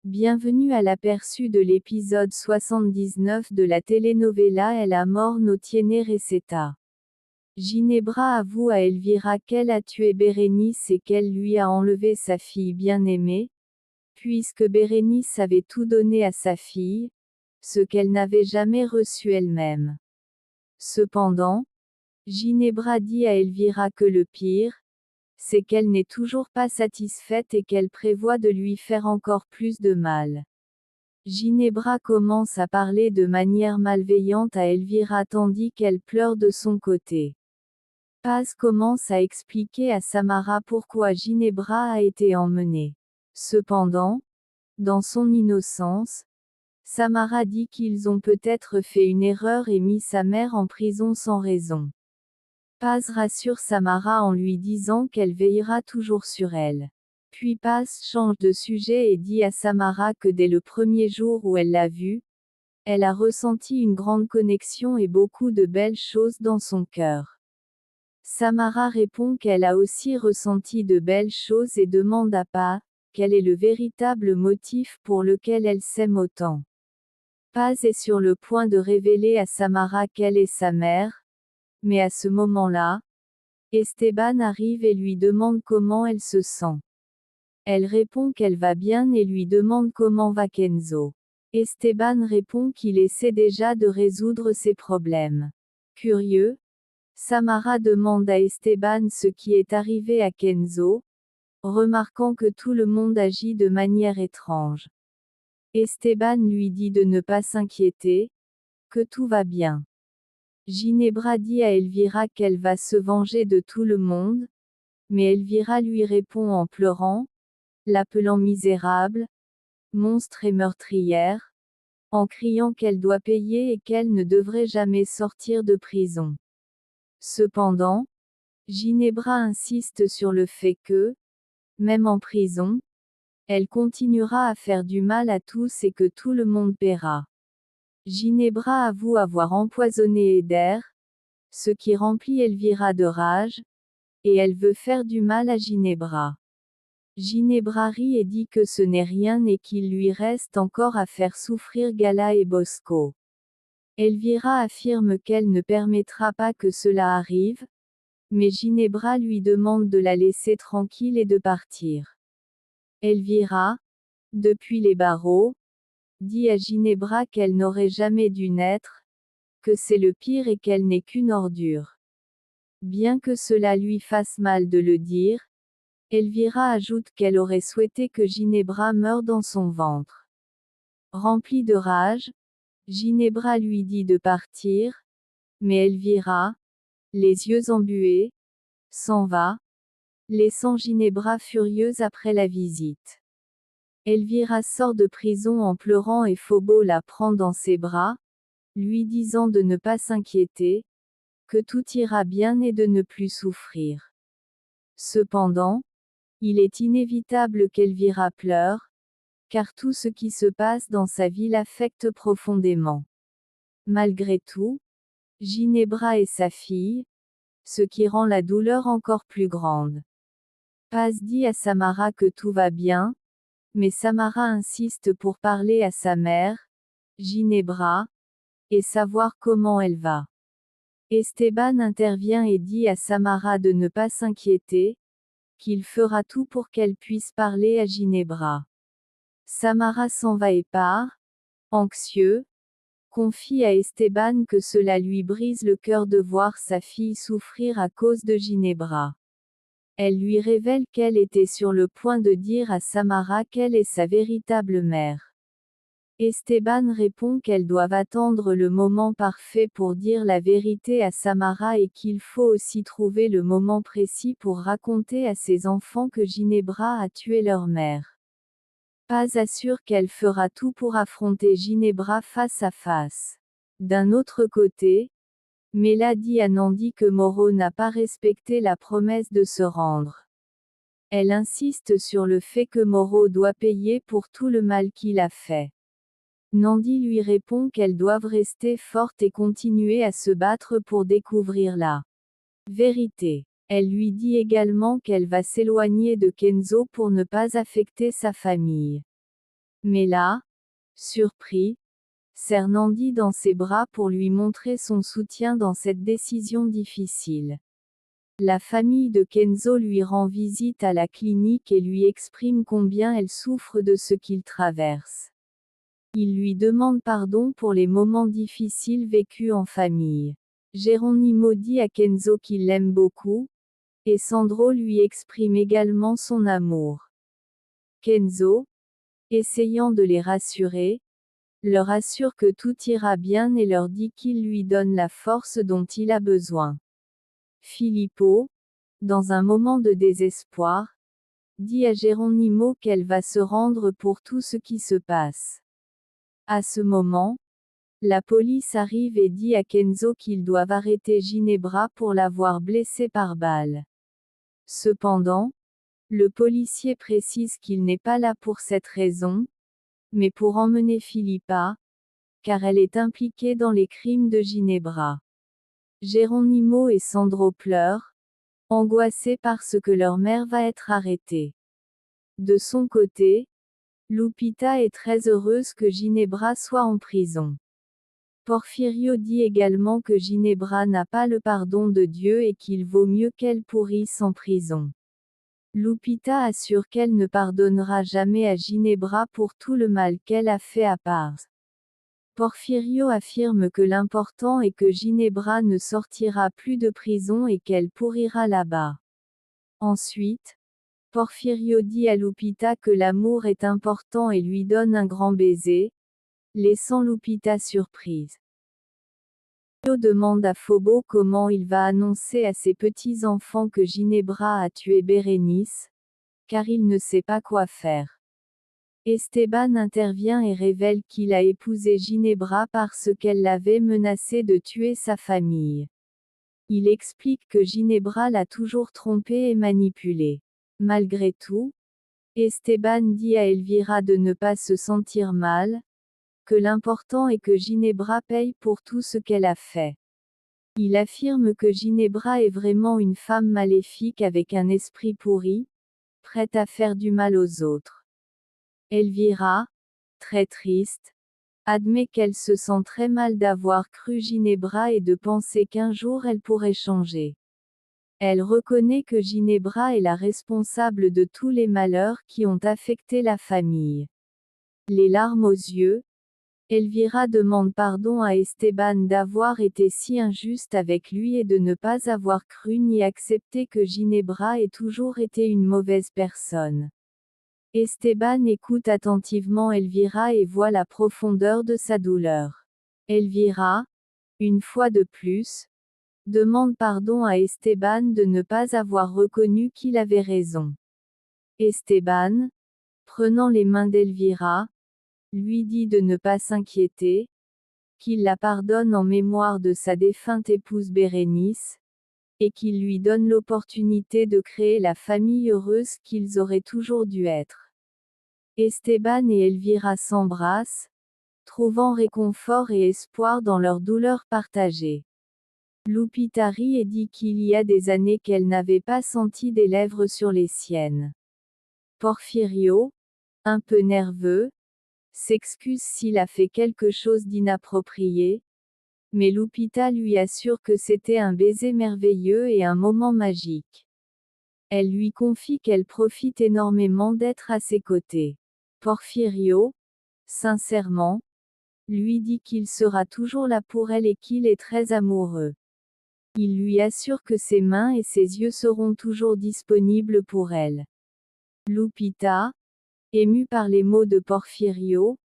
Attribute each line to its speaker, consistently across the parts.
Speaker 1: Bienvenue à l'aperçu de l'épisode 79 de la telenovela El amor no tiene receta. Ginebra avoue à Elvira qu'elle a tué Bérénice et qu'elle lui a enlevé sa fille bien-aimée, puisque Bérénice avait tout donné à sa fille, ce qu'elle n'avait jamais reçu elle-même. Cependant, Ginebra dit à Elvira que le pire, c'est qu'elle n'est toujours pas satisfaite et qu'elle prévoit de lui faire encore plus de mal. Ginebra commence à parler de manière malveillante à Elvira tandis qu'elle pleure de son côté. Paz commence à expliquer à Samara pourquoi Ginebra a été emmenée. Cependant, dans son innocence, Samara dit qu'ils ont peut-être fait une erreur et mis sa mère en prison sans raison. Paz rassure Samara en lui disant qu'elle veillera toujours sur elle. Puis Paz change de sujet et dit à Samara que dès le premier jour où elle l'a vue, elle a ressenti une grande connexion et beaucoup de belles choses dans son cœur. Samara répond qu'elle a aussi ressenti de belles choses et demande à Paz quel est le véritable motif pour lequel elle s'aime autant. Paz est sur le point de révéler à Samara qu'elle est sa mère, mais à ce moment-là, Esteban arrive et lui demande comment elle se sent. Elle répond qu'elle va bien et lui demande comment va Kenzo. Esteban répond qu'il essaie déjà de résoudre ses problèmes. Curieux, Samara demande à Esteban ce qui est arrivé à Kenzo, remarquant que tout le monde agit de manière étrange. Esteban lui dit de ne pas s'inquiéter, que tout va bien. Ginebra dit à Elvira qu'elle va se venger de tout le monde, mais Elvira lui répond en pleurant, l'appelant misérable, monstre et meurtrière, en criant qu'elle doit payer et qu'elle ne devrait jamais sortir de prison. Cependant, Ginebra insiste sur le fait que, même en prison, elle continuera à faire du mal à tous et que tout le monde paiera. Ginebra avoue avoir empoisonné Eder, ce qui remplit Elvira de rage, et elle veut faire du mal à Ginebra. Ginebra rit et dit que ce n'est rien et qu'il lui reste encore à faire souffrir Gala et Bosco. Elvira affirme qu'elle ne permettra pas que cela arrive, mais Ginebra lui demande de la laisser tranquille et de partir. Elvira, depuis les barreaux, dit à Ginebra qu'elle n'aurait jamais dû naître, que c'est le pire et qu'elle n'est qu'une ordure. Bien que cela lui fasse mal de le dire, Elvira ajoute qu'elle aurait souhaité que Ginebra meure dans son ventre. Remplie de rage, Ginebra lui dit de partir, mais Elvira, les yeux embués, s'en va, laissant Ginebra furieuse après la visite. Elvira sort de prison en pleurant et Phobo la prend dans ses bras, lui disant de ne pas s'inquiéter, que tout ira bien et de ne plus souffrir. Cependant, il est inévitable qu'Elvira pleure, car tout ce qui se passe dans sa vie l'affecte profondément. Malgré tout, Ginebra est sa fille, ce qui rend la douleur encore plus grande. Paz dit à Samara que tout va bien, mais Samara insiste pour parler à sa mère, Ginebra, et savoir comment elle va. Esteban intervient et dit à Samara de ne pas s'inquiéter, qu'il fera tout pour qu'elle puisse parler à Ginebra. Samara s'en va et part, anxieux, confie à Esteban que cela lui brise le cœur de voir sa fille souffrir à cause de Ginebra. Elle lui révèle qu'elle était sur le point de dire à Samara qu'elle est sa véritable mère. Esteban répond qu'elles doivent attendre le moment parfait pour dire la vérité à Samara et qu'il faut aussi trouver le moment précis pour raconter à ses enfants que Ginebra a tué leur mère. Paz assure qu'elle fera tout pour affronter Ginebra face à face. D'un autre côté, Mela dit à Nandi que Moro n'a pas respecté la promesse de se rendre. Elle insiste sur le fait que Moro doit payer pour tout le mal qu'il a fait. Nandi lui répond qu'elles doivent rester fortes et continuer à se battre pour découvrir la vérité. Elle lui dit également qu'elle va s'éloigner de Kenzo pour ne pas affecter sa famille. Mais là, surpris, serre Nandi dans ses bras pour lui montrer son soutien dans cette décision difficile. La famille de Kenzo lui rend visite à la clinique et lui exprime combien elle souffre de ce qu'il traverse. Il lui demande pardon pour les moments difficiles vécus en famille. Geronimo dit à Kenzo qu'il l'aime beaucoup, et Sandro lui exprime également son amour. Kenzo, essayant de les rassurer, leur assure que tout ira bien et leur dit qu'il lui donne la force dont il a besoin. Filippo, dans un moment de désespoir, dit à Geronimo qu'elle va se rendre pour tout ce qui se passe. À ce moment, la police arrive et dit à Kenzo qu'ils doivent arrêter Ginebra pour l'avoir blessé par balle. Cependant, le policier précise qu'il n'est pas là pour cette raison, mais pour emmener Philippa, car elle est impliquée dans les crimes de Ginebra. Geronimo et Sandro pleurent, angoissés parce que leur mère va être arrêtée. De son côté, Lupita est très heureuse que Ginebra soit en prison. Porfirio dit également que Ginebra n'a pas le pardon de Dieu et qu'il vaut mieux qu'elle pourrisse en prison. Lupita assure qu'elle ne pardonnera jamais à Ginebra pour tout le mal qu'elle a fait à Pars. Porfirio affirme que l'important est que Ginebra ne sortira plus de prison et qu'elle pourrira là-bas. Ensuite, Porfirio dit à Lupita que l'amour est important et lui donne un grand baiser, laissant Lupita surprise. Porfirio demande à Phobo comment il va annoncer à ses petits-enfants que Ginebra a tué Bérénice, car il ne sait pas quoi faire. Esteban intervient et révèle qu'il a épousé Ginebra parce qu'elle l'avait menacé de tuer sa famille. Il explique que Ginebra l'a toujours trompé et manipulé. Malgré tout, Esteban dit à Elvira de ne pas se sentir mal, que l'important est que Ginebra paye pour tout ce qu'elle a fait. Il affirme que Ginebra est vraiment une femme maléfique avec un esprit pourri, prête à faire du mal aux autres. Elvira, très triste, admet qu'elle se sent très mal d'avoir cru Ginebra et de penser qu'un jour elle pourrait changer. Elle reconnaît que Ginebra est la responsable de tous les malheurs qui ont affecté la famille. Les larmes aux yeux, Elvira demande pardon à Esteban d'avoir été si injuste avec lui et de ne pas avoir cru ni accepté que Ginebra ait toujours été une mauvaise personne. Esteban écoute attentivement Elvira et voit la profondeur de sa douleur. Elvira, une fois de plus, demande pardon à Esteban de ne pas avoir reconnu qu'il avait raison. Esteban, prenant les mains d'Elvira, lui dit de ne pas s'inquiéter, qu'il la pardonne en mémoire de sa défunte épouse Bérénice, et qu'il lui donne l'opportunité de créer la famille heureuse qu'ils auraient toujours dû être. Esteban et Elvira s'embrassent, trouvant réconfort et espoir dans leur douleur partagée. Lupita rit et dit qu'il y a des années qu'elle n'avait pas senti des lèvres sur les siennes. Porfirio, un peu nerveux, s'excuse s'il a fait quelque chose d'inapproprié, mais Lupita lui assure que c'était un baiser merveilleux et un moment magique. Elle lui confie qu'elle profite énormément d'être à ses côtés. Porfirio, sincèrement, lui dit qu'il sera toujours là pour elle et qu'il est très amoureux. Il lui assure que ses mains et ses yeux seront toujours disponibles pour elle. Lupita, émue par les mots de Porfirio,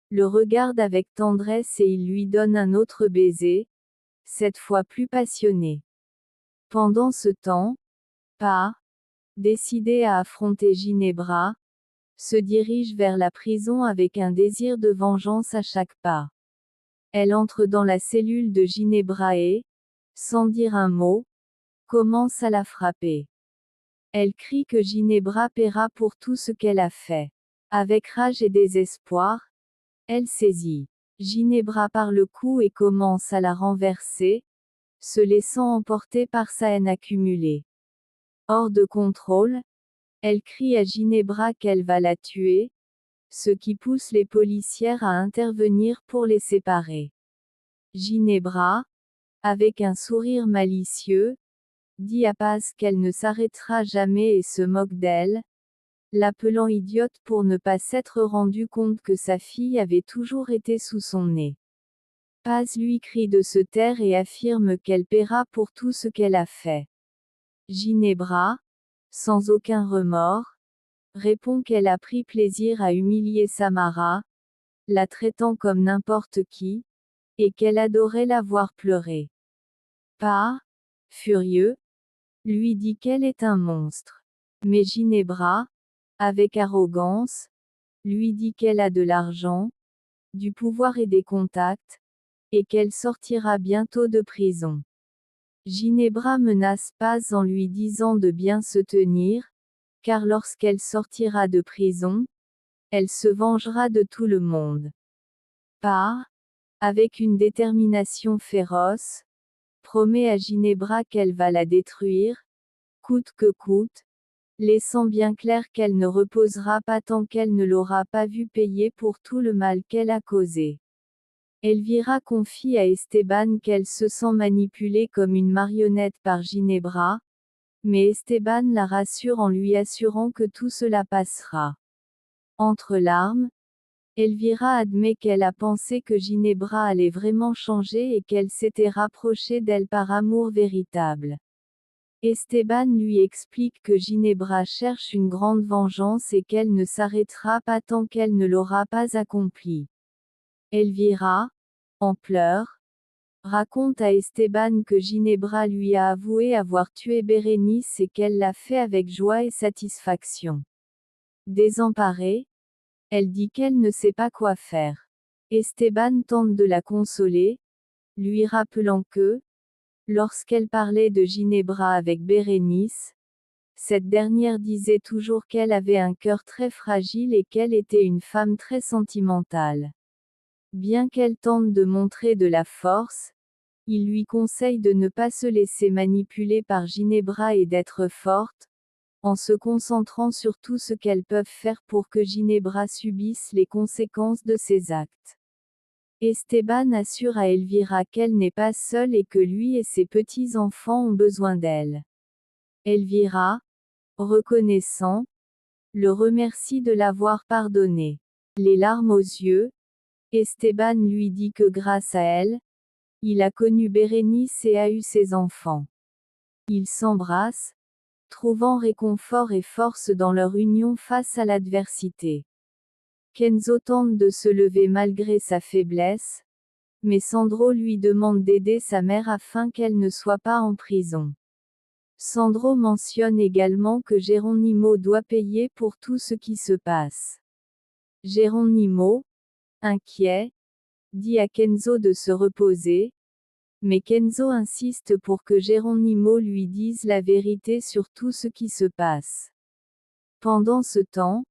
Speaker 1: le regarde avec tendresse et il lui donne un autre baiser, cette fois plus passionné. Pendant ce temps, Pa, décidé à affronter Ginebra, se dirige vers la prison avec un désir de vengeance à chaque pas. Elle entre dans la cellule de Ginebra et, sans dire un mot, commence à la frapper. Elle crie que Ginebra paiera pour tout ce qu'elle a fait. Avec rage et désespoir, elle saisit Ginebra par le cou et commence à la renverser, se laissant emporter par sa haine accumulée. Hors de contrôle, elle crie à Ginebra qu'elle va la tuer, ce qui pousse les policières à intervenir pour les séparer. Ginebra, avec un sourire malicieux, dit à Paz qu'elle ne s'arrêtera jamais et se moque d'elle, l'appelant idiote pour ne pas s'être rendu compte que sa fille avait toujours été sous son nez. Paz lui crie de se taire et affirme qu'elle paiera pour tout ce qu'elle a fait. Ginebra, sans aucun remords, répond qu'elle a pris plaisir à humilier Samara, la traitant comme n'importe qui, et qu'elle adorait la voir pleurer. Paz, furieux, lui dit qu'elle est un monstre. Mais Ginebra, avec arrogance, lui dit qu'elle a de l'argent, du pouvoir et des contacts, et qu'elle sortira bientôt de prison. Ginebra menace Paz en lui disant de bien se tenir, car lorsqu'elle sortira de prison, elle se vengera de tout le monde. Paz, avec une détermination féroce, promet à Ginebra qu'elle va la détruire, coûte que coûte, laissant bien clair qu'elle ne reposera pas tant qu'elle ne l'aura pas vu payer pour tout le mal qu'elle a causé. Elvira confie à Esteban qu'elle se sent manipulée comme une marionnette par Ginebra, mais Esteban la rassure en lui assurant que tout cela passera. Entre larmes, Elvira admet qu'elle a pensé que Ginebra allait vraiment changer et qu'elle s'était rapprochée d'elle par amour véritable. Esteban lui explique que Ginebra cherche une grande vengeance et qu'elle ne s'arrêtera pas tant qu'elle ne l'aura pas accomplie. Elvira, en pleurs, raconte à Esteban que Ginebra lui a avoué avoir tué Bérénice et qu'elle l'a fait avec joie et satisfaction. Désemparée, elle dit qu'elle ne sait pas quoi faire. Esteban tente de la consoler, lui rappelant que, lorsqu'elle parlait de Ginebra avec Bérénice, cette dernière disait toujours qu'elle avait un cœur très fragile et qu'elle était une femme très sentimentale. Bien qu'elle tente de montrer de la force, il lui conseille de ne pas se laisser manipuler par Ginebra et d'être forte, en se concentrant sur tout ce qu'elles peuvent faire pour que Ginebra subisse les conséquences de ses actes. Esteban assure à Elvira qu'elle n'est pas seule et que lui et ses petits-enfants ont besoin d'elle. Elvira, reconnaissant, le remercie de l'avoir pardonné. Les larmes aux yeux, Esteban lui dit que grâce à elle, il a connu Bérénice et a eu ses enfants. Ils s'embrassent, trouvant réconfort et force dans leur union face à l'adversité. Kenzo tente de se lever malgré sa faiblesse, mais Sandro lui demande d'aider sa mère afin qu'elle ne soit pas en prison. Sandro mentionne également que Geronimo doit payer pour tout ce qui se passe. Geronimo, inquiet, dit à Kenzo de se reposer, mais Kenzo insiste pour que Geronimo lui dise la vérité sur tout ce qui se passe. Pendant ce temps,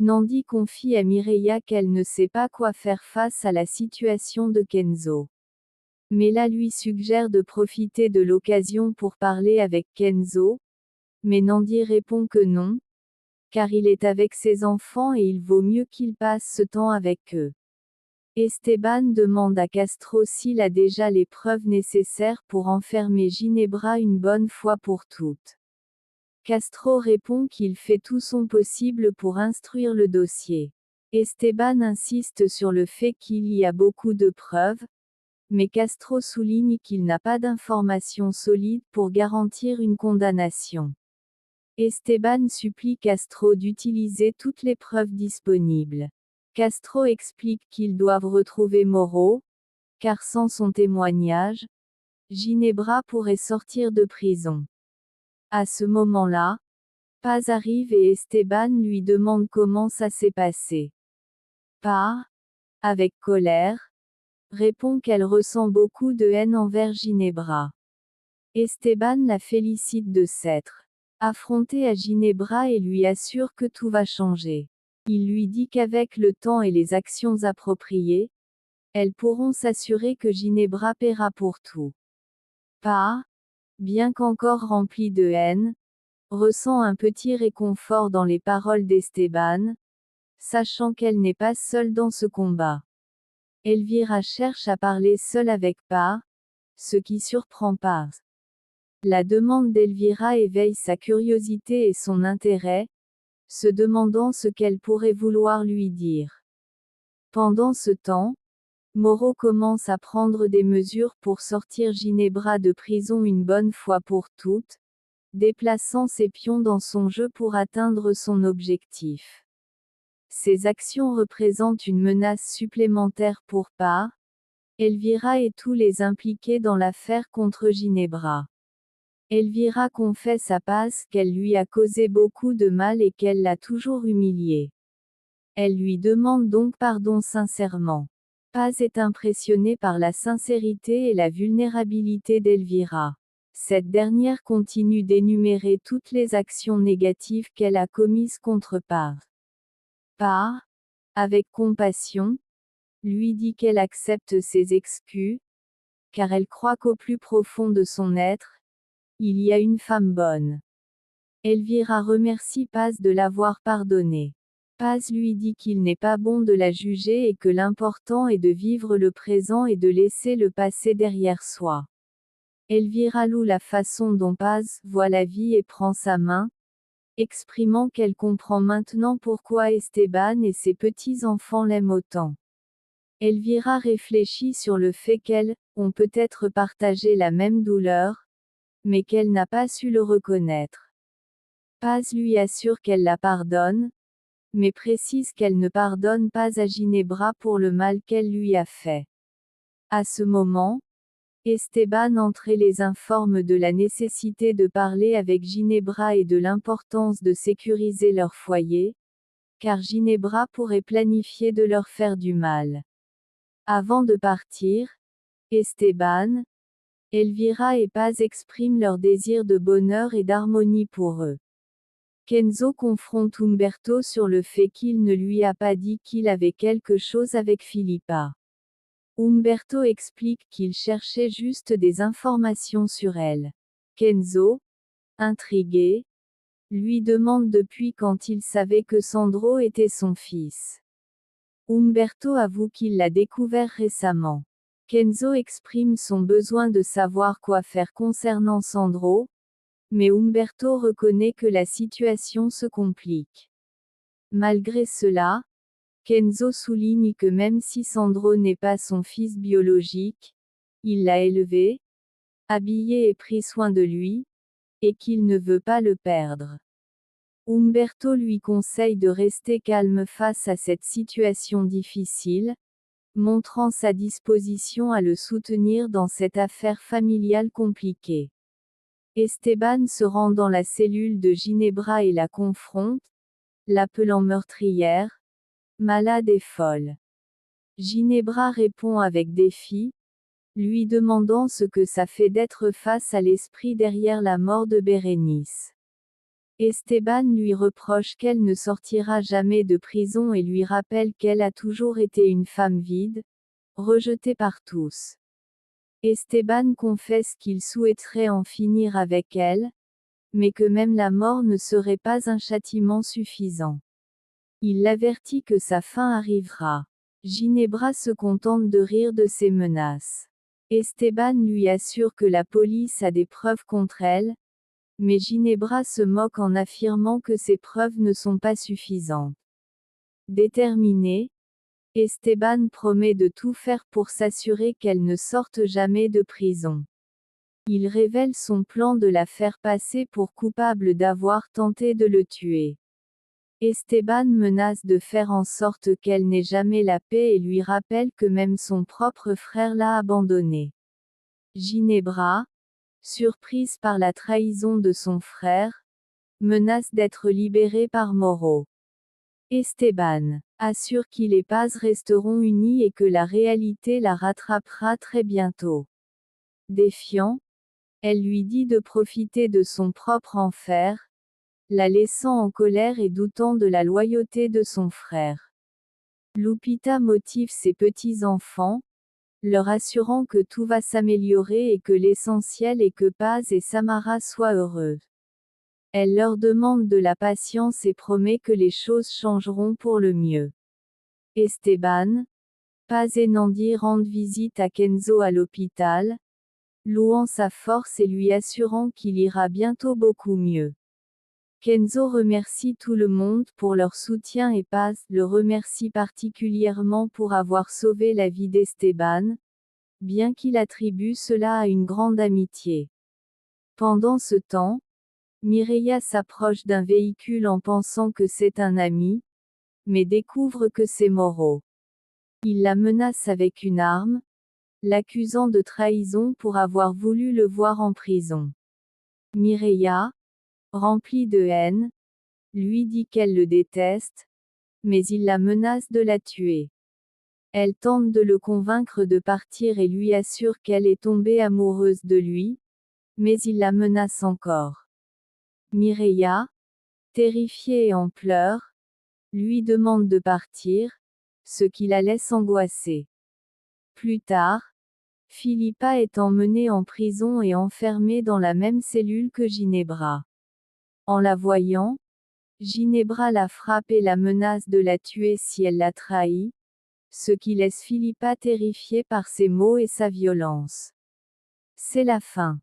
Speaker 1: Nandi confie à Mireia qu'elle ne sait pas quoi faire face à la situation de Kenzo. Mela lui suggère de profiter de l'occasion pour parler avec Kenzo, mais Nandi répond que non, car il est avec ses enfants et il vaut mieux qu'il passe ce temps avec eux. Esteban demande à Castro s'il a déjà les preuves nécessaires pour enfermer Ginebra une bonne fois pour toutes. Castro répond qu'il fait tout son possible pour instruire le dossier. Esteban insiste sur le fait qu'il y a beaucoup de preuves, mais Castro souligne qu'il n'a pas d'informations solides pour garantir une condamnation. Esteban supplie Castro d'utiliser toutes les preuves disponibles. Castro explique qu'ils doivent retrouver Moro, car sans son témoignage, Ginebra pourrait sortir de prison. À ce moment-là, Paz arrive et Esteban lui demande comment ça s'est passé. Paz, avec colère, répond qu'elle ressent beaucoup de haine envers Ginebra. Esteban la félicite de s'être affrontée à Ginebra et lui assure que tout va changer. Il lui dit qu'avec le temps et les actions appropriées, elles pourront s'assurer que Ginebra paiera pour tout. Paz, bien qu'encore rempli de haine, ressent un petit réconfort dans les paroles d'Esteban, sachant qu'elle n'est pas seule dans ce combat. Elvira cherche à parler seule avec Paz, ce qui surprend Paz. La demande d'Elvira éveille sa curiosité et son intérêt, se demandant ce qu'elle pourrait vouloir lui dire. Pendant ce temps, Moro commence à prendre des mesures pour sortir Ginebra de prison une bonne fois pour toutes, déplaçant ses pions dans son jeu pour atteindre son objectif. Ces actions représentent une menace supplémentaire pour Paz, Elvira et tous les impliqués dans l'affaire contre Ginebra. Elvira confesse à Paz qu'elle lui a causé beaucoup de mal et qu'elle l'a toujours humiliée. Elle lui demande donc pardon sincèrement. Paz est impressionnée par la sincérité et la vulnérabilité d'Elvira. Cette dernière continue d'énumérer toutes les actions négatives qu'elle a commises contre Paz. Paz, avec compassion, lui dit qu'elle accepte ses excuses, car elle croit qu'au plus profond de son être, il y a une femme bonne. Elvira remercie Paz de l'avoir pardonné. Paz lui dit qu'il n'est pas bon de la juger et que l'important est de vivre le présent et de laisser le passé derrière soi. Elvira loue la façon dont Paz voit la vie et prend sa main, exprimant qu'elle comprend maintenant pourquoi Esteban et ses petits-enfants l'aiment autant. Elvira réfléchit sur le fait qu'elles ont peut-être partagé la même douleur, mais qu'elle n'a pas su le reconnaître. Paz lui assure qu'elle la pardonne, mais précise qu'elle ne pardonne pas à Ginebra pour le mal qu'elle lui a fait. À ce moment, Esteban entre et les informe de la nécessité de parler avec Ginebra et de l'importance de sécuriser leur foyer, car Ginebra pourrait planifier de leur faire du mal. Avant de partir, Esteban, Elvira et Paz expriment leur désir de bonheur et d'harmonie pour eux. Kenzo confronte Humberto sur le fait qu'il ne lui a pas dit qu'il avait quelque chose avec Philippa. Humberto explique qu'il cherchait juste des informations sur elle. Kenzo, intrigué, lui demande depuis quand il savait que Sandro était son fils. Humberto avoue qu'il l'a découvert récemment. Kenzo exprime son besoin de savoir quoi faire concernant Sandro, mais Humberto reconnaît que la situation se complique. Malgré cela, Kenzo souligne que même si Sandro n'est pas son fils biologique, il l'a élevé, habillé et pris soin de lui, et qu'il ne veut pas le perdre. Humberto lui conseille de rester calme face à cette situation difficile, montrant sa disposition à le soutenir dans cette affaire familiale compliquée. Esteban se rend dans la cellule de Ginebra et la confronte, l'appelant meurtrière, malade et folle. Ginebra répond avec défi, lui demandant ce que ça fait d'être face à l'esprit derrière la mort de Bérénice. Esteban lui reproche qu'elle ne sortira jamais de prison et lui rappelle qu'elle a toujours été une femme vide, rejetée par tous. Esteban confesse qu'il souhaiterait en finir avec elle, mais que même la mort ne serait pas un châtiment suffisant. Il l'avertit que sa fin arrivera. Ginebra se contente de rire de ses menaces. Esteban lui assure que la police a des preuves contre elle, mais Ginebra se moque en affirmant que ces preuves ne sont pas suffisantes. Déterminé, Esteban promet de tout faire pour s'assurer qu'elle ne sorte jamais de prison. Il révèle son plan de la faire passer pour coupable d'avoir tenté de le tuer. Esteban menace de faire en sorte qu'elle n'ait jamais la paix et lui rappelle que même son propre frère l'a abandonnée. Ginebra, surprise par la trahison de son frère, menace d'être libérée par Moro. Esteban assure qu'il et Paz resteront unis et que la réalité la rattrapera très bientôt. Défiant, elle lui dit de profiter de son propre enfer, la laissant en colère et doutant de la loyauté de son frère. Lupita motive ses petits-enfants, leur assurant que tout va s'améliorer et que l'essentiel est que Paz et Samara soient heureux. Elle leur demande de la patience et promet que les choses changeront pour le mieux. Esteban, Paz et Nandi rendent visite à Kenzo à l'hôpital, louant sa force et lui assurant qu'il ira bientôt beaucoup mieux. Kenzo remercie tout le monde pour leur soutien et Paz le remercie particulièrement pour avoir sauvé la vie d'Esteban, bien qu'il attribue cela à une grande amitié. Pendant ce temps, Mireia s'approche d'un véhicule en pensant que c'est un ami, mais découvre que c'est Moro. Il la menace avec une arme, l'accusant de trahison pour avoir voulu le voir en prison. Mireia, remplie de haine, lui dit qu'elle le déteste, mais il la menace de la tuer. Elle tente de le convaincre de partir et lui assure qu'elle est tombée amoureuse de lui, mais il la menace encore. Mireia, terrifiée et en pleurs, lui demande de partir, ce qui la laisse angoissée. Plus tard, Philippa est emmenée en prison et enfermée dans la même cellule que Ginebra. En la voyant, Ginebra la frappe et la menace de la tuer si elle la trahit, ce qui laisse Philippa terrifiée par ses mots et sa violence. C'est la fin.